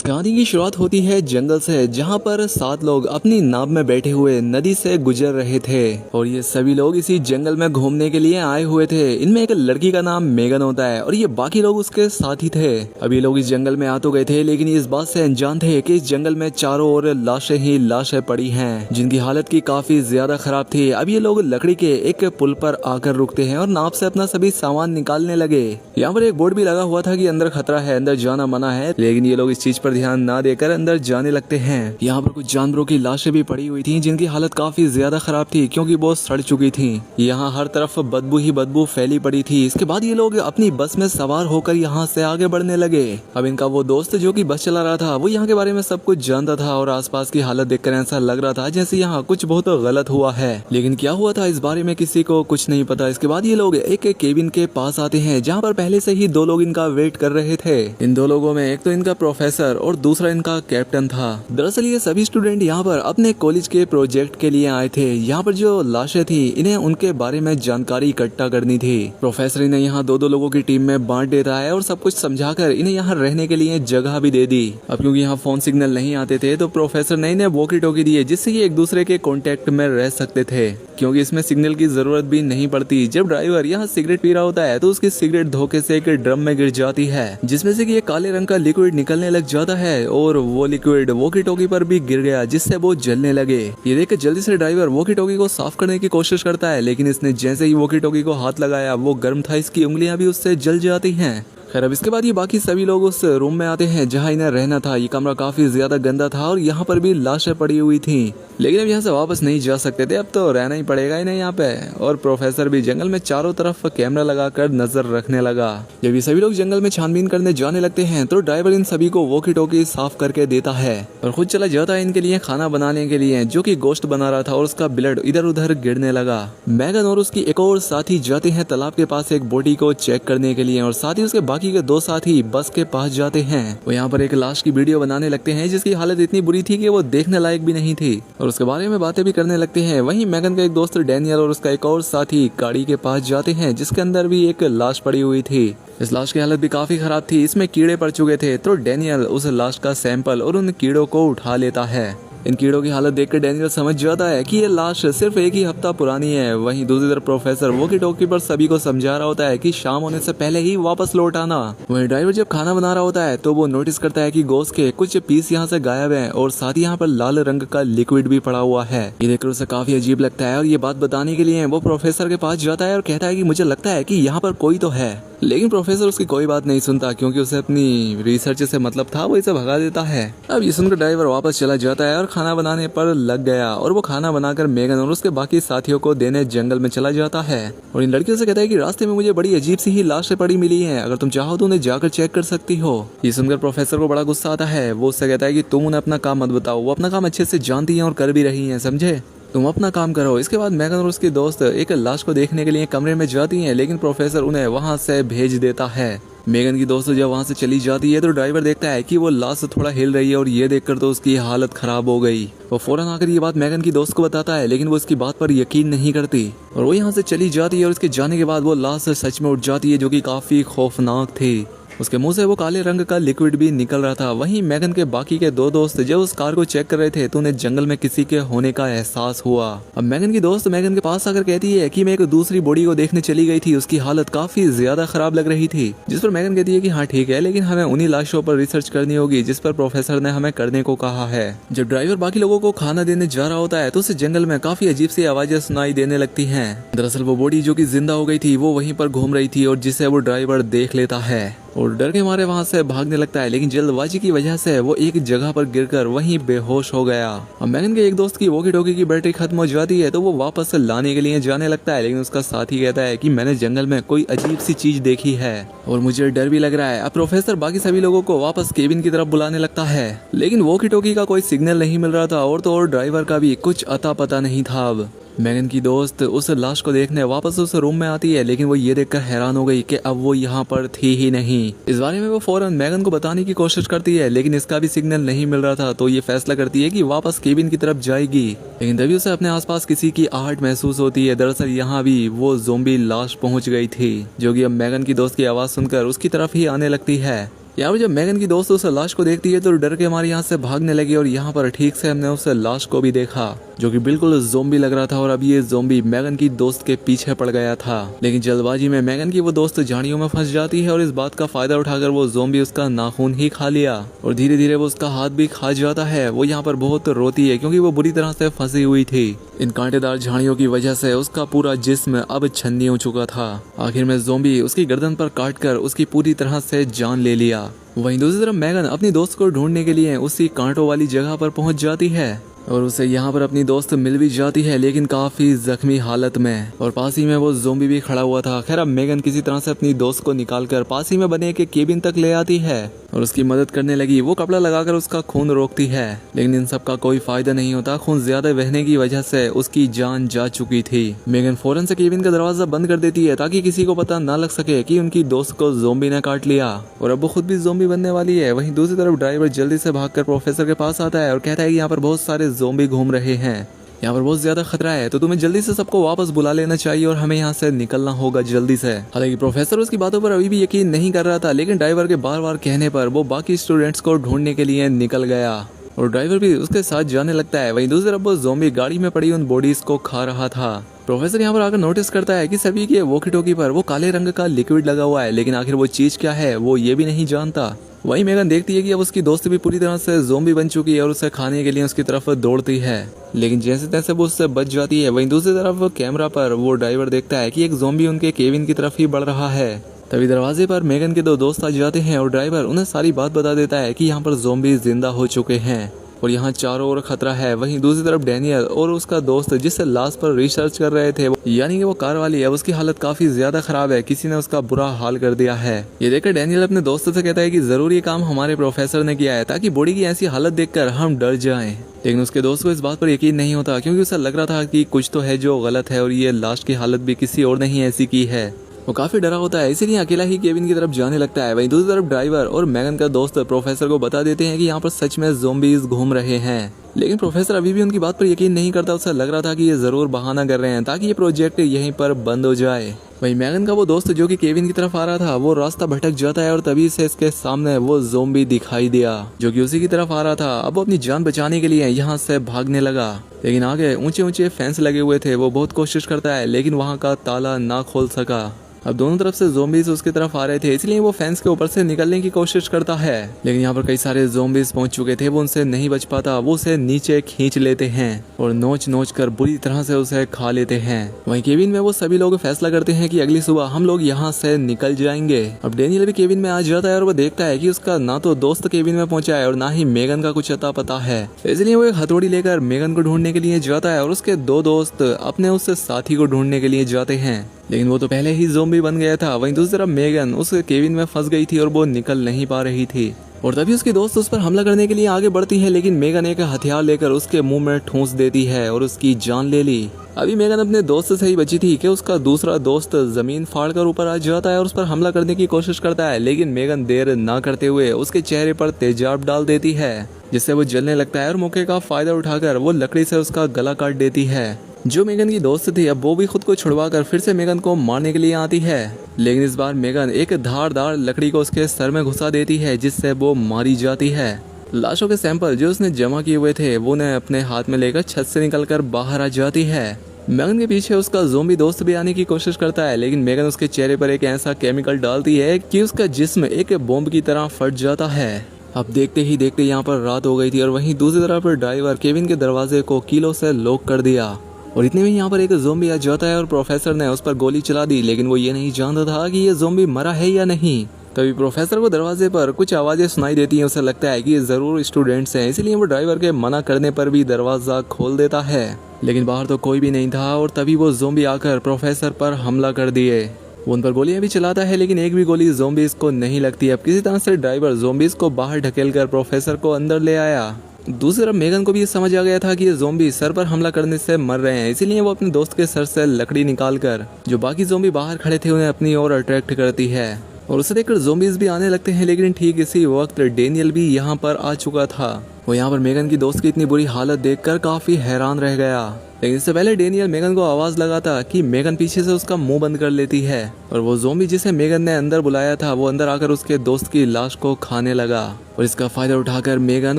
इस कहानी की शुरुआत होती है जंगल से, जहाँ पर 7 लोग अपनी नाव में बैठे हुए नदी से गुजर रहे थे और ये सभी लोग इसी जंगल में घूमने के लिए आए हुए थे। इनमें एक लड़की का नाम मेगन होता है और ये बाकी लोग उसके साथ ही थे। अब ये लोग इस जंगल में आ तो गए थे, लेकिन इस बात से अनजान थे कि इस जंगल में चारों ओर लाशें ही लाशें पड़ी हैं, जिनकी हालत की काफी ज्यादा खराब थी। अब ये लोग लकड़ी के एक पुल पर आकर रुकते हैं और नाव से अपना सभी सामान निकालने लगे। यहाँ पर एक बोर्ड भी लगा हुआ था कि अंदर खतरा है, अंदर जाना मना है, लेकिन ये लोग इस चीज पर ध्यान ना देकर अंदर जाने लगते हैं। यहाँ पर कुछ जानवरों की लाशें भी पड़ी हुई थी, जिनकी हालत काफी ज्यादा खराब थी क्योंकि वो सड़ चुकी थी। यहाँ हर तरफ बदबू ही बदबू फैली पड़ी थी। इसके बाद ये लोग अपनी बस में सवार होकर यहाँ से आगे बढ़ने लगे। अब इनका वो दोस्त जो कि बस चला रहा था, वो यहाँ के बारे में सब कुछ जानता था और आसपास की हालत देखकर ऐसा लग रहा था जैसे यहाँ कुछ बहुत गलत हुआ है, लेकिन क्या हुआ था इस बारे में किसी को कुछ नहीं पता। इसके बाद ये लोग एक केबिन के पास आते हैं, जहाँ पर पहले से ही 2 लोग इनका वेट कर रहे थे। इन 2 लोगों में एक तो इनका प्रोफेसर और दूसरा इनका कैप्टन था। दरअसल ये सभी स्टूडेंट यहाँ पर अपने कॉलेज के प्रोजेक्ट के लिए आए थे। यहाँ पर जो लाशें थी, इन्हें उनके बारे में जानकारी इकट्ठा करनी थी। प्रोफेसर इन्हें यहाँ 2-2 लोगों की टीम में बांट देता है और सब कुछ समझाकर इन्हें यहाँ रहने के लिए जगह भी दे दी। अब क्योंकि यहाँ फोन सिग्नल नहीं आते थे, तो प्रोफेसर ने इन्हें वॉकी टॉकी दिए, जिससे ये एक दूसरे के कॉन्टेक्ट में रह सकते थे, क्योंकि इसमें सिग्नल की जरूरत भी नहीं पड़ती। जब ड्राइवर यहाँ सिगरेट पी रहा होता है तो उसकी सिगरेट धोखे से एक ड्रम में गिर जाती है, जिसमें से कि ये काले रंग का लिक्विड निकलने लग जाता है और वो लिक्विड वॉकी टॉकी पर भी गिर गया, जिससे वो जलने लगे। ये देख जल्दी से ड्राइवर वॉकी टॉकी को साफ करने की कोशिश करता है, लेकिन इसने जैसे ही वॉकी टॉकी को हाथ लगाया, वो गर्म था, इसकी उंगलियां भी उससे जल जाती हैं। खैर, अब इसके बाद ये बाकी सभी लोग उस रूम में आते हैं जहां इन्हें रहना था। ये कमरा काफी ज्यादा गंदा था और यहाँ पर भी लाशें पड़ी हुई थी, लेकिन अब यहाँ से वापस नहीं जा सकते थे, अब तो रहना ही पड़ेगा इन्हें यहाँ पे। और प्रोफेसर भी जंगल में चारों तरफ कैमरा लगाकर नजर रखने लगा। जब ये सभी लोग जंगल में छानबीन करने जाने लगते हैं, तो ड्राइवर इन सभी को वॉकी टॉकी साफ करके देता है और खुद चला जाता है इनके लिए खाना बनाने के लिए, जो कि गोश्त बना रहा था और उसका ब्लड इधर उधर गिरने लगा। मैगन और उसकी एक और साथी जाते हैं तालाब के पास एक बॉडी को चेक करने के लिए, और साथ ही उसके बाकी के 2 साथी बस के पास जाते हैं। वो यहाँ पर एक लाश की वीडियो बनाने लगते हैं, जिसकी हालत इतनी बुरी थी कि वो देखने लायक भी नहीं थी, और उसके बारे में बातें भी करने लगते हैं। वहीं मैगन का एक दोस्त डैनियल और उसका एक और साथी गाड़ी के पास जाते हैं, जिसके अंदर भी एक लाश पड़ी हुई थी। इस लाश की हालत भी काफी खराब थी, इसमें कीड़े पड़ चुके थे। तो डैनियल उस लाश का सैंपल और उन कीड़ों को उठा लेता है। इन कीड़ों की हालत देखकर डैनियल समझ जाता है कि ये लाश सिर्फ एक ही हफ्ता पुरानी है। वहीं दूसरी तरफ प्रोफेसर वॉकी टॉकी पर सभी को समझा रहा होता है कि शाम होने से पहले ही वापस लौट आना। वहीं ड्राइवर जब खाना बना रहा होता है, तो वो नोटिस करता है कि गोश्त के कुछ पीस यहाँ से गायब हैं और साथ ही यहाँ पर लाल रंग का लिक्विड भी पड़ा हुआ है। ये देखकर उसे काफी अजीब लगता है और ये बात बताने के लिए वो प्रोफेसर के पास जाता है और कहता है कि मुझे लगता है कि यहाँ पर कोई तो है, लेकिन प्रोफेसर उसकी कोई बात नहीं सुनता, क्योंकि उसे अपनी रिसर्च से मतलब था, वो इसे भगा देता है। अब ये सुनकर ड्राइवर वापस चला जाता है और खाना बनाने पर लग गया, और वो खाना बनाकर मेगन और उसके बाकी साथियों को देने जंगल में चला जाता है। और इन लड़कियों से कहता है कि रास्ते में मुझे बड़ी अजीब सी ही लाशें पड़ी मिली हैं, अगर तुम चाहो तो उन्हें जाकर चेक कर सकती हो। ये सुनकर प्रोफेसर को बड़ा गुस्सा आता है। वो उससे कहता है कि तुम उन्हें अपना काम मत बताओ, वो अपना काम अच्छे से जानती है और कर भी रही है, समझे, तुम अपना काम करो। इसके बाद मैगन और उसके दोस्त एक लाश को देखने के लिए कमरे में जाती हैं, लेकिन प्रोफेसर उन्हें वहां से भेज देता है। मेगन की दोस्त जब वहां से चली जाती है, तो ड्राइवर देखता है कि वो लाश थोड़ा हिल रही है, और ये देखकर तो उसकी हालत खराब हो गई। वो फौरन आकर ये बात मैगन की दोस्त को बताता है, लेकिन वो उसकी बात पर यकीन नहीं करती और वो यहाँ से चली जाती है। और उसके जाने के बाद वो लाश सच में उठ जाती है, जो कि काफी खौफनाक थी। उसके मुंह से वो काले रंग का लिक्विड भी निकल रहा था। वहीं मैगन के बाकी के 2 दोस्त जब उस कार को चेक कर रहे थे, तो उन्हें जंगल में किसी के होने का एहसास हुआ। अब मैगन की दोस्त मैगन के पास आकर कहती है कि मैं एक दूसरी बॉडी को देखने चली गई थी, उसकी हालत काफी ज्यादा खराब लग रही थी। जिस पर मैगन कहती है कि हाँ ठीक है, लेकिन हमें उन्हीं लाशों पर रिसर्च करनी होगी जिस पर प्रोफेसर ने हमें करने को कहा है। जब ड्राइवर बाकी लोगों को खाना देने जा रहा होता है, तो उसे जंगल में काफी अजीब सी आवाजें सुनाई देने लगती है। दरअसल वो बॉडी जो की जिंदा हो गई थी, वो वहीं पर घूम रही थी, और जिसे वो ड्राइवर देख लेता है और डर के मारे वहां से भागने लगता है, लेकिन जल्दबाजी की वजह से वो एक जगह पर गिरकर वहीं बेहोश हो गया। अब मैगन के एक दोस्त की वॉकी टॉकी की बैटरी खत्म हो जाती है, तो वो वापस से लाने के लिए जाने लगता है, लेकिन उसका साथी कहता है कि मैंने जंगल में कोई अजीब सी चीज देखी है और मुझे डर भी लग रहा है। अब प्रोफेसर बाकी सभी लोगों को वापस केबिन की तरफ बुलाने लगता है, लेकिन वॉकी टॉकी का कोई सिग्नल नहीं मिल रहा था, और तो और ड्राइवर का भी कुछ अता पता नहीं था। अब मैगन की दोस्त उस लाश को देखने वापस उस रूम में आती है, लेकिन वो ये देखकर हैरान हो गई कि अब वो यहाँ पर थी ही नहीं। इस बारे में वो फौरन मैगन को बताने की कोशिश करती है, लेकिन इसका भी सिग्नल नहीं मिल रहा था, तो ये फैसला करती है कि वापस केबिन की तरफ जाएगी। लेकिन तभी उसे अपने आसपास किसी की आहट महसूस होती है। दरअसल यहाँ भी वो ज़ोंबी लाश पहुंच गई थी, जो कि अब मैगन की दोस्त की आवाज सुनकर उसकी तरफ ही आने लगती है। यहाँ पर जब मेगन की दोस्त उस लाश को देखती है तो डर के मारे यहाँ से भागने लगी और यहाँ पर ठीक से हमने उस लाश को भी देखा जो कि बिल्कुल ज़ोंबी लग रहा था और अब ये ज़ोंबी मेगन की दोस्त के पीछे पड़ गया था। लेकिन जल्दबाजी में मेगन की वो दोस्त झाड़ियों में फंस जाती है और इस बात का फायदा उठाकर वो ज़ोंबी उसका नाखून ही खा लिया और धीरे धीरे वो उसका हाथ भी खा जाता है। वो यहाँ पर बहुत रोती है क्योंकि वो बुरी तरह से फंसी हुई थी। इन कांटेदार झाड़ियों की वजह से उसका पूरा जिस्म अब छन्नी हो चुका था। आखिर में ज़ोंबी उसकी गर्दन पर काटकर उसकी पूरी तरह से जान ले लिया। वहीं दूसरी तरफ मेगन अपनी दोस्त को ढूंढने के लिए उसी कांटों वाली जगह पर पहुंच जाती है और उसे यहाँ पर अपनी दोस्त मिल भी जाती है लेकिन काफी जख्मी हालत में और पास ही में वो ज़ोंबी भी खड़ा हुआ था। खैर अब मेगन किसी तरह से अपनी दोस्त को निकालकर पास ही में बने एक केबिन तक ले आती है और उसकी मदद करने लगी। वो कपड़ा लगाकर उसका खून रोकती है लेकिन इन सब का कोई फायदा नहीं होता। खून ज्यादा बहने की वजह से उसकी जान जा चुकी थी। मेगन फौरन से केबिन का दरवाजा बंद कर देती है ताकि किसी को पता न लग सके कि उनकी दोस्त को ज़ोंबी ने काट लिया और अब वो खुद भी ज़ोंबी बनने वाली है। वहीं दूसरी तरफ ड्राइवर जल्दी से भागकर प्रोफेसर के पास आता है और कहता है कि यहाँ पर बहुत सारे ज़ोंबी घूम रहे हैं, यहाँ पर बहुत ज्यादा खतरा है, तो तुम्हें जल्दी से सबको वापस बुला लेना चाहिए और हमें यहाँ से निकलना होगा जल्दी से। हालांकि प्रोफेसर उसकी बातों पर अभी भी यकीन नहीं कर रहा था लेकिन ड्राइवर के बार बार कहने पर वो बाकी स्टूडेंट्स को ढूंढने के लिए निकल गया और ड्राइवर भी उसके साथ जाने लगता है। वहीं दूसरी तरफ वो ज़ोंबी गाड़ी में पड़ी उन बॉडीज को खा रहा था। प्रोफेसर यहाँ पर आकर नोटिस करता है कि सभी के वॉकी टॉकी पर वो काले रंग का लिक्विड लगा हुआ है लेकिन आखिर वो चीज क्या है वो ये भी नहीं जानता। वहीं मेगन देखती है कि अब उसकी दोस्त भी पूरी तरह से ज़ोंबी बन चुकी है और उसे खाने के लिए उसकी तरफ दौड़ती है लेकिन जैसे तैसे वो उससे बच जाती है। वहीं दूसरी तरफ कैमरा पर वो ड्राइवर देखता है कि एक ज़ोंबी उनके केबिन की तरफ ही बढ़ रहा है। तभी दरवाजे पर मेगन के दो दोस्त आ जाते हैं और ड्राइवर उन्हें सारी बात बता देता है कि यहाँ पर ज़ोंबी जिंदा हो चुके हैं और यहाँ चारों ओर खतरा है। वहीं दूसरी तरफ डैनियल और उसका दोस्त जिससे लाश पर रिसर्च कर रहे थे यानी कि वो कार वाली है, उसकी हालत काफी ज्यादा खराब है, किसी ने उसका बुरा हाल कर दिया है। ये देखकर डैनियल अपने दोस्त से कहता है कि जरूर ये काम हमारे प्रोफेसर ने किया है ताकि बॉडी की ऐसी हालत देखकर हम डर जाएं। लेकिन उसके दोस्त को इस बात पर यकीन नहीं होता क्योंकि उसे लग रहा था कि कुछ तो है जो गलत है और ये लाश की हालत भी किसी और नहीं ऐसी की है। वो काफी डरा होता है इसीलिए अकेला ही केबिन की तरफ जाने लगता है। वहीं दूसरी तरफ ड्राइवर और मेगन का दोस्त प्रोफेसर को बता देते हैं कि यहाँ पर सच में ज़ोंबीज घूम रहे हैं लेकिन प्रोफेसर अभी भी उनकी बात पर यकीन नहीं करता। उसे लग रहा था कि ये जरूर बहाना कर रहे हैं ताकि ये प्रोजेक्ट यहीं पर बंद हो जाए। वहीं मेगन का वो दोस्त जो कि केबिन की तरफ आ रहा था वो रास्ता भटक जाता है और तभी से इसके सामने वो ज़ोंबी दिखाई दिया जो कि उसी की तरफ आ रहा था। अब वो अपनी जान बचाने के लिए यहाँ से भागने लगा लेकिन आगे ऊंचे ऊंचे फेंस लगे हुए थे। वो बहुत कोशिश करता है लेकिन वहाँ का ताला ना खोल सका। अब दोनों तरफ से ज़ोंबीज उसकी तरफ आ रहे थे इसलिए वो फेंस के ऊपर से निकलने की कोशिश करता है लेकिन यहाँ पर कई सारे ज़ोंबीज पहुंच चुके थे। वो उनसे नहीं बच पाता, वो उसे नीचे खींच लेते हैं और नोच नोच कर बुरी तरह से उसे खा लेते हैं। वहीं केबिन में वो सभी लोग फैसला करते हैं कि अगली सुबह हम लोग यहाँ से निकल जाएंगे। अब डैनियल भी केबिन में आ जाता है और वो देखता है कि उसका ना तो दोस्त केबिन में पहुंचा है और ना ही मेगन का कुछ अता पता है। इसलिए वो एक हथौड़ी लेकर मेगन को ढूंढने के लिए जाता है और उसके दो दोस्त अपने उस साथी को ढूंढने के लिए जाते हैं लेकिन वो तो पहले ही ज़ोंबी बन गया था। वहीं दूसरी तरफ मेगन उस केबिन में फंस गई थी और वो निकल नहीं पा रही थी और तभी उसकी दोस्त उस पर हमला करने के लिए आगे बढ़ती है लेकिन मेगन एक हथियार लेकर उसके मुंह में ठूंस देती है और उसकी जान ले ली। अभी मेगन अपने दोस्त से ही बची थी कि उसका दूसरा दोस्त जमीन फाड़कर ऊपर आ जाता है और उस पर हमला करने की कोशिश करता है लेकिन मेगन देर ना करते हुए उसके चेहरे पर तेजाब डाल देती है जिससे वो जलने लगता है और मौके का फायदा उठाकर वो लकड़ी से उसका गला काट देती है। जो मेगन की दोस्त थी अब वो भी खुद को छुड़वाकर फिर से मेगन को मारने के लिए आती है लेकिन इस बार मेगन एक धारदार लकड़ी को उसके सर में घुसा देती है जिससे वो मारी जाती है। लाशों के सैंपल जो उसने जमा किए हुए थे वो ने अपने हाथ में लेकर छत से निकलकर बाहर आ जाती है। मेगन के पीछे उसका ज़ोंबी दोस्त भी आने की कोशिश करता है लेकिन मेगन उसके चेहरे पर एक ऐसा केमिकल डालती है कि उसका जिस्म एक बॉम्ब की तरह फट जाता है। अब देखते ही देखते यहाँ पर रात हो गई थी और वहीं दूसरी तरफ ड्राइवर केबिन के दरवाजे को कीलों से लॉक कर दिया और इतने में यहाँ पर एक ज़ोंबी आ जाता है और प्रोफेसर ने उस पर गोली चला दी लेकिन वो ये नहीं जानता था कि ये ज़ोंबी मरा है या नहीं। तभी प्रोफेसर को दरवाजे पर कुछ आवाजें सुनाई देती हैं। उसे लगता है कि ये जरूर स्टूडेंट्स हैं इसलिए वो ड्राइवर के मना करने पर भी दरवाजा खोल देता है लेकिन बाहर तो कोई भी नहीं था और तभी वो ज़ोंबी आकर प्रोफेसर पर हमला कर दिए। वो उन पर गोलियां भी चलाता है लेकिन एक भी गोली ज़ोंबीज को नहीं लगती। अब किसी तरह से ड्राइवर ज़ोंबीज को बाहर ढकेलकर प्रोफेसर को अंदर ले आया। दूसरी तरफ मेगन को भी ये समझ आ गया था कि ये ज़ोंबी सर पर हमला करने से मर रहे हैं इसीलिए वो अपने दोस्त के सर से लकड़ी निकालकर जो बाकी ज़ोंबी बाहर खड़े थे उन्हें अपनी ओर अट्रैक्ट करती है और उसे देखकर ज़ोंबीज भी आने लगते हैं। लेकिन ठीक इसी वक्त डैनियल भी यहाँ पर आ चुका था। वो यहाँ पर मेगन की दोस्त की इतनी बुरी हालत देखकर काफी हैरान रह गया। लेकिन इससे पहले डेनियल मेगन को आवाज लगाता कि मेगन पीछे से उसका मुंह बंद कर लेती है और वो ज़ॉम्बी जिसे मेगन ने अंदर बुलाया था वो अंदर आकर उसके दोस्त की लाश को खाने लगा और इसका फायदा उठाकर मेगन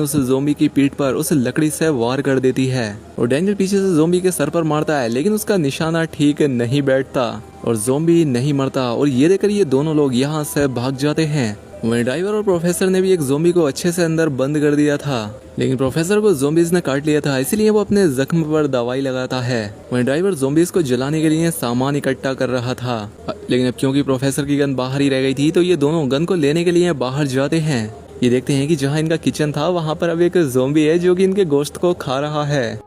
उस ज़ॉम्बी की पीठ पर उस लकड़ी से वार कर देती है और डेनियल पीछे से ज़ॉम्बी के सर पर मारता है, लेकिन उसका निशाना ठीक नहीं बैठता और ज़ॉम्बी नहीं मरता और ये देखकर ये दोनों लोग यहाँ से भाग जाते हैं। वहीं ड्राइवर और प्रोफेसर ने भी एक ज़ॉम्बी को अच्छे से अंदर बंद कर दिया था, लेकिन प्रोफेसर को ज़ॉम्बीज ने काट लिया था, इसलिए वो अपने जख्म पर दवाई लगाता है। वहीं ड्राइवर ज़ॉम्बीज को जलाने के लिए सामान इकट्ठा कर रहा था, लेकिन अब क्योंकि प्रोफेसर की गन बाहर ही रह गई थी तो ये दोनों गन को लेने के लिए बाहर जाते हैं। ये देखते हैं कि जहाँ इनका किचन था वहाँ पर अब एक ज़ॉम्बी है जो कि इनके गोश्त को खा रहा है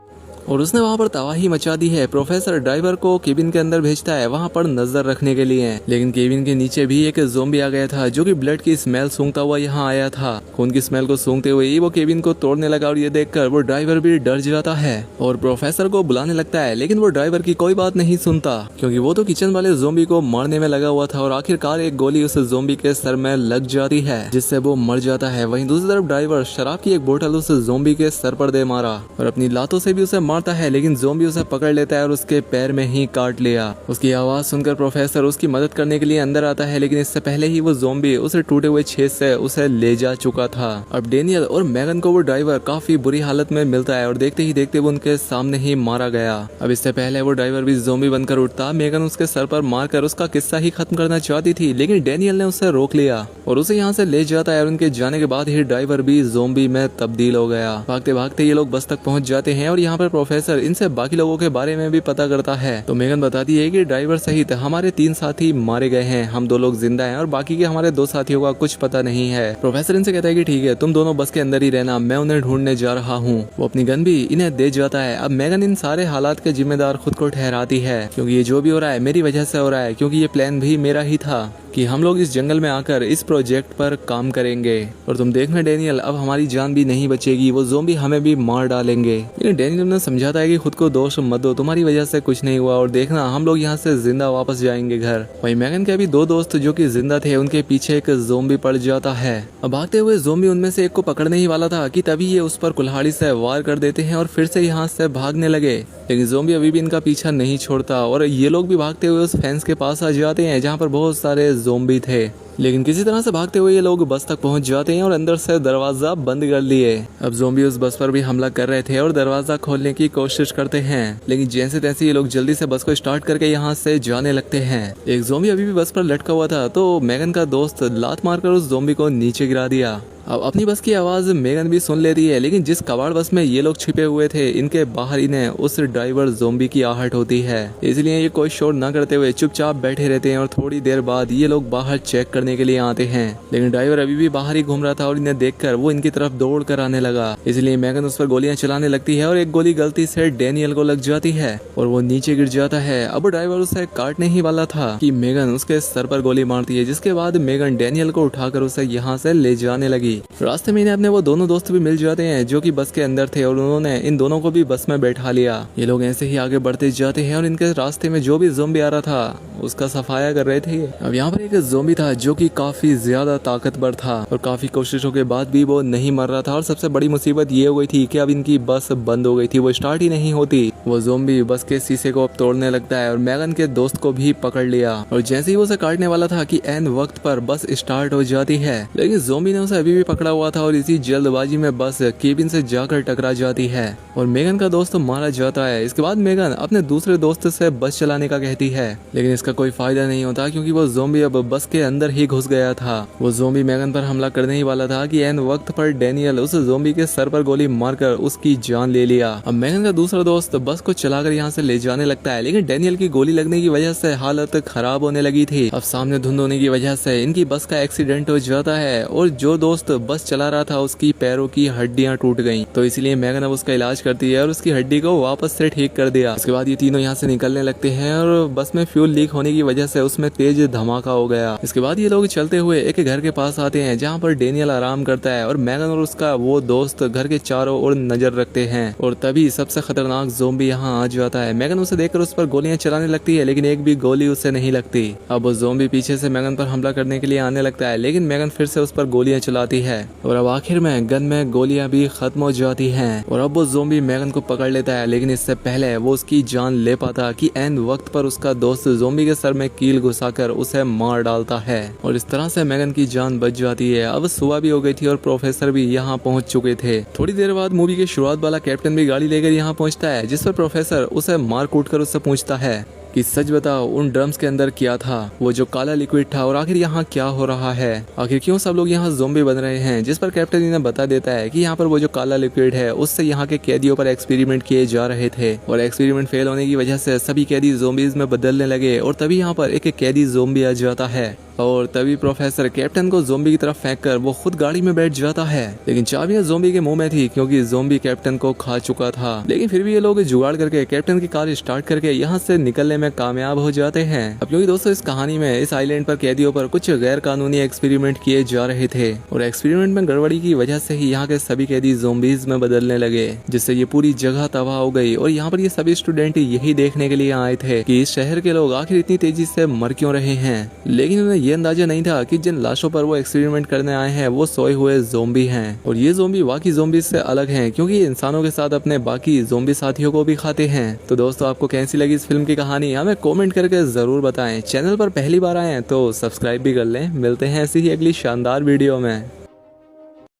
और उसने वहाँ पर तबाही मचा दी है। प्रोफेसर ड्राइवर को केबिन के अंदर भेजता है वहाँ पर नजर रखने के लिए, लेकिन केबिन के नीचे भी एक ज़ॉम्बी आ गया था जो कि ब्लड की स्मेल सूंघता हुआ यहाँ आया था। खून की स्मेल को सूंघते हुए ही वो केबिन को तोड़ने लगा और ये देखकर वो ड्राइवर भी डर जाता है और प्रोफेसर को बुलाने लगता है, लेकिन वो ड्राइवर की कोई बात नहीं सुनता क्योंकि वो तो किचन वाले ज़ॉम्बी को मारने में लगा हुआ था और आखिरकार एक गोली उस ज़ॉम्बी के सर में लग जाती है जिससे वो मर जाता है। वहीं दूसरी तरफ ड्राइवर शराब की एक बोतल उस ज़ॉम्बी के सर पर दे मारा और अपनी लातों से भी उसे मारता है, लेकिन ज़ॉम्बी उसे पकड़ लेता है और उसके पैर में ही काट लिया। उसकी आवाज सुनकर प्रोफेसर उसकी मदद करने के लिए अंदर आता है, लेकिन इससे पहले ही वो ज़ॉम्बी उसे टूटे हुए छेद से उसे ले जा चुका था। अब डेनियल और मेगन को वो ड्राइवर काफी बुरी हालत में मिलता है और देखते ही देखते वो उनके सामने ही मारा गया। अब इससे पहले वो ड्राइवर भी ज़ॉम्बी बनकर उठता, मेगन उसके सर पर मारकर उसका किस्सा ही खत्म करना चाहती थी, लेकिन डेनियल ने उसे रोक लिया और उसे यहाँ से ले जाता है और उनके जाने के बाद ही ड्राइवर भी ज़ॉम्बी में तब्दील हो गया। भागते भागते ये लोग बस तक पहुंच जाते हैं और यहाँ पर प्रोफेसर इनसे बाकी लोगों के बारे में भी पता करता है तो मेगन बताती है कि ड्राइवर सहित हमारे 3 साथी मारे गए हैं, हम 2 लोग जिंदा हैं और बाकी के हमारे 2 साथियों का कुछ पता नहीं है। प्रोफेसर इनसे कहता है कि ठीक है, तुम दोनों बस के अंदर ही रहना, मैं उन्हें ढूंढने जा रहा हूँ। वो अपनी गन भी इन्हें दे जाता है। अब मेगन इन सारे हालात के जिम्मेदार खुद को ठहराती है क्योंकि ये जो भी हो रहा है मेरी वजह से हो रहा है, क्योंकि ये प्लान भी मेरा ही था कि हम लोग इस जंगल में आकर इस प्रोजेक्ट पर काम करेंगे और तुम देखना डेनियल, अब हमारी जान भी नहीं बचेगी, वो ज़ॉम्बी हमें भी मार डालेंगे। लेकिन डेनियल ने समझाता है कि खुद को दोष मत दो, तुम्हारी वजह से कुछ नहीं हुआ और देखना हम लोग यहाँ से जिंदा वापस जाएंगे घर। वहीं मेगन के अभी 2 दोस्त जो कि जिंदा थे उनके पीछे एक ज़ॉम्बी पड़ जाता है। अब भागते हुए ज़ॉम्बी उनमें से एक को पकड़ने ही वाला था कि तभी ये उस पर कुल्हाड़ी से वार कर देते हैं और फिर से यहाँ से भागने लगे, लेकिन ज़ॉम्बी अभी भी इनका पीछा नहीं छोड़ता और ये लोग भी भागते हुए उस फेंस के पास आ जाते हैं जहाँ पर बहुत सारे ज़ॉम्बी थे। लेकिन किसी तरह से भागते हुए ये लोग बस तक पहुंच जाते हैं और अंदर से दरवाजा बंद कर लिए। अब ज़ॉम्बी उस बस पर भी हमला कर रहे थे और दरवाजा खोलने की कोशिश करते हैं, लेकिन जैसे तैसे ये लोग जल्दी से बस को स्टार्ट करके यहाँ से जाने लगते हैं। एक ज़ॉम्बी अभी भी बस पर लटका हुआ था तो मेगन का दोस्त लात मारकर उस ज़ॉम्बी को नीचे गिरा दिया। अब अपनी बस की आवाज मेगन भी सुन लेती है, लेकिन जिस कबाड़ बस में ये लोग छिपे हुए थे इनके बाहर इन्हें उस ड्राइवर ज़ॉम्बी की आहट होती है, इसलिए ये कोई शोर न करते हुए चुपचाप बैठे रहते हैं और थोड़ी देर बाद ये लोग बाहर चेक करने के लिए आते हैं। लेकिन ड्राइवर अभी भी बाहर ही घूम रहा था और इन्हें देखकर वो इनकी तरफ दौड़ कर आने लगा, इसलिए मेगन उस पर गोलियां चलाने लगती है और एक गोली गलती से डेनियल को लग जाती है और वो नीचे गिर जाता है। अब ड्राइवर उसे काटने ही वाला था कि मेगन उसके सर पर गोली मारती है, जिसके बाद मेगन डेनियल को उठाकर उसे यहाँ से ले जाने लगी। रास्ते में इन्हें अपने वो दोनों दोस्त भी मिल जाते हैं जो कि बस के अंदर थे और उन्होंने इन दोनों को भी बस में बैठा लिया। ये लोग ऐसे ही आगे बढ़ते जाते हैं और इनके रास्ते में जो भी ज़ॉम्बी आ रहा था उसका सफाया कर रहे थे। अब यहाँ पर एक ज़ॉम्बी था जो कि काफी ज्यादा ताकतवर था और काफी कोशिशों के बाद भी वो नहीं मर रहा था और सबसे बड़ी मुसीबत ये हो गई थी कि अब इनकी बस बंद हो गई थी, वो स्टार्ट ही नहीं होती। वो ज़ॉम्बी बस के शीशे को अब तोड़ने लगता है और मेगन के दोस्त को भी पकड़ लिया और जैसे ही वो उसे काटने वाला था कि एन वक्त पर बस स्टार्ट हो जाती है, लेकिन ज़ॉम्बी ने उसे अभी भी पकड़ा हुआ था और इसी जल्दबाजी में बस केबिन से जाकर टकरा जाती है और मेगन का दोस्त मारा जाता है। इसके बाद मेगन अपने दूसरे दोस्त से बस चलाने का कहती है, लेकिन इसका कोई फायदा नहीं होता क्योंकि वो ज़ॉम्बी अब बस के अंदर ही घुस गया था। वो ज़ॉम्बी मेगन पर हमला करने ही वाला था कि एन वक्त पर डेनियल उस ज़ॉम्बी के सर पर गोली मारकर उसकी जान ले लिया। अब मेगन का दूसरा दोस्त बस को चलाकर यहाँ से ले जाने लगता है, लेकिन डेनियल की गोली लगने की वजह से हालत खराब होने लगी थी। अब सामने धुंध होने की वजह से इनकी बस का एक्सीडेंट हो जाता है और जो दोस्त बस चला रहा था उसकी पैरों की हड्डियां टूट गईं, तो इसलिए मेगन अब उसका इलाज करती है और उसकी हड्डी को वापस से ठीक कर दिया। इसके बाद ये तीनों यहाँ से निकलने लगते हैं और बस में फ्यूल लीक होने की वजह से उसमें तेज धमाका हो गया। इसके बाद ये लोग चलते हुए एक घर के पास आते हैं जहाँ पर डेनियल आराम करता है और मेगन और उसका वो दोस्त घर के चारों ओर नजर रखते हैं और तभी सबसे खतरनाक ज़ॉम्बी यहाँ आ जाता है। मेगन उसे देखकर उस पर गोलियां चलाने लगती है, लेकिन एक भी गोली उसे नहीं लगती। अब वो ज़ॉम्बी पीछे से मेगन पर हमला करने के लिए आने लगता है, लेकिन मेगन फिर से उस पर गोलियां चलाती है और अब आखिर में गन में गोलियां भी खत्म हो जाती हैं और अब वो ज़ॉम्बी मेगन को पकड़ लेता है। लेकिन इससे पहले वो उसकी जान ले पाता कि एंड वक्त पर उसका दोस्त ज़ॉम्बी के सर में कील घुसाकर उसे मार डालता है और इस तरह से मेगन की जान बच जाती है। अब सुबह भी हो गई थी और प्रोफेसर भी यहाँ पहुंच चुके थे। थोड़ी देर बाद मूवी के शुरुआत वाला कैप्टन भी गाड़ी लेकर यहाँ पहुंचता है, जिस पर प्रोफेसर उसे मार कूट कर उससे पूछता है कि सच बताओ उन ड्रम्स के अंदर क्या था, वो जो काला लिक्विड था, और आखिर यहाँ क्या हो रहा है, आखिर क्यों सब लोग यहाँ ज़ॉम्बी बन रहे हैं। जिस पर कैप्टन इन्हें बता देता है कि यहाँ पर वो जो काला लिक्विड है उससे यहाँ के कैदियों पर एक्सपेरिमेंट किए जा रहे थे और एक्सपेरिमेंट फेल होने की वजह से सभी कैदी ज़ॉम्बीज में बदलने लगे और तभी यहाँ पर एक कैदी ज़ॉम्बी आ जाता है और तभी प्रोफेसर कैप्टन को ज़ॉम्बी की तरफ फेंककर वो खुद गाड़ी में बैठ जाता है। लेकिन चाबियां ज़ॉम्बी के मुंह में थी क्योंकि ज़ॉम्बी कैप्टन को खा चुका था। लेकिन फिर भी ये लोग जुगाड़ करके कैप्टन की कार स्टार्ट करके यहाँ से निकलने में कामयाब हो जाते हैं। अब क्योंकि दोस्तों इस कहानी में इस आइलैंड पर कैदियों पर कुछ गैर कानूनी एक्सपेरिमेंट किए जा रहे थे और एक्सपेरिमेंट में गड़बड़ी की वजह से ही यहाँ के सभी कैदी ज़ॉम्बीज में बदलने लगे, जिससे ये पूरी जगह तबाह हो गई। और यहाँ पर ये सभी स्टूडेंट यही देखने के लिए आए थे कि इस शहर के लोग आखिर इतनी तेजी से मर क्यों रहे हैं। लेकिन उन्हें ये अंदाजा नहीं था कि जिन लाशों पर वो एक्सपेरिमेंट करने आए हैं वो सोए हुए ज़ॉम्बी हैं और ये ज़ॉम्बी बाकी ज़ॉम्बी से अलग हैं क्योंकि ये इंसानों के साथ अपने बाकी ज़ॉम्बी साथियों को भी खाते हैं। तो दोस्तों आपको कैसी लगी इस फिल्म की कहानी हमें कमेंट करके जरूर बताएं। चैनल पर पहली बार आए हैं तो सब्सक्राइब भी कर लें। मिलते हैं ऐसी ही अगली शानदार वीडियो में।